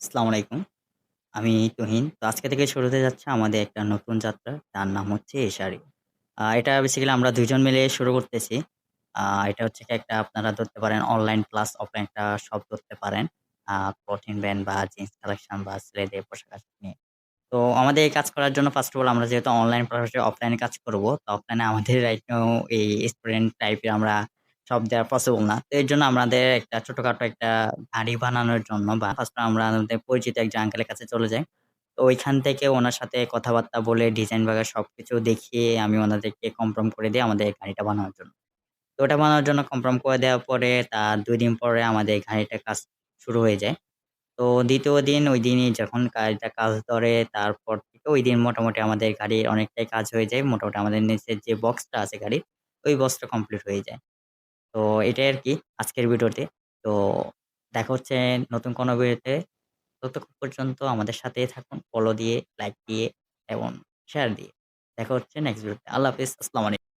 আসসালামু আলাইকুম। আমি তুহিন। তো আজকে থেকে শুরু হতে যাচ্ছে আমাদের একটা নতুন যাত্রা। তার নাম হচ্ছে এশারি। এটা বেসিক্যালি আমরা ২ জন মিলে শুরু করতেছি। আ এটা হচ্ছে কি একটা আপনারা ধরতে পারেন অনলাইন প্লাস অফলাইন একটা শপ ধরতে পারেন। ক্লথিং ব্র্যান্ড বা জিন্স কালেকশন বা ছেলেদের পোশাক-আশাক নিয়ে। তো আমাদের এই কাজ করার জন্য ফার্স্ট অফ অল আমরা যেহেতু অনলাইন পাশাপাশি অফলাইনে কাজ করব। তো অফলাইনে আমাদের রাইট নাও এই স্টুডেন্ট টাইপের আমরা শপ দেওয়া পসিবল না। তো এর জন্য আমাদের একটা ছোটখাটো একটা গাড়ি বানানোর জন্য বা ফার্স্ট আমরা আমাদের পরিচিত একজন আঙ্কেলের কাছে চলে যাই। তো ওইখান থেকে উনার সাথে কথাবার্তা বলে ডিজাইন বাগা সবকিছু দেখিয়ে আমি উনাদেরকে কনফার্ম করে দেই আমাদের গাড়িটা বানানোর জন্য। তো ওটা বানানোর জন্য কনফার্ম করে দেওয়ার পরে তার ২ দিন পরে আমাদের গাড়িটার কাজ শুরু হয়ে যায়। তো ২য় দিন ঐদিনই যখন কাজটা কাজ ধরে তারপর থেকে ঐদিন মোটামুটি আমাদের গাড়ির অনেকটাই কাজ হয়ে যায়। মোটামুটি আমাদের নিচের যে বক্সটা আছে গাড়ির, ওই বক্সটা কমপ্লিট হয়ে যায়। তো এটাই আরকি আজকের ভিডিওতে। তো দেখা হচ্ছে নতুন কোনো ভিডিওতে। ততক্ষণ পর্যন্ত আমাদের সাথেই থাকুন। ফলো দিয়ে, লাইক দিয়ে এবং শেয়ার দিয়ে। দেখা হচ্ছে নেক্সট ভিডিওতে। আল্লাহ হাফেজ। আসসালামু আলাইকুম।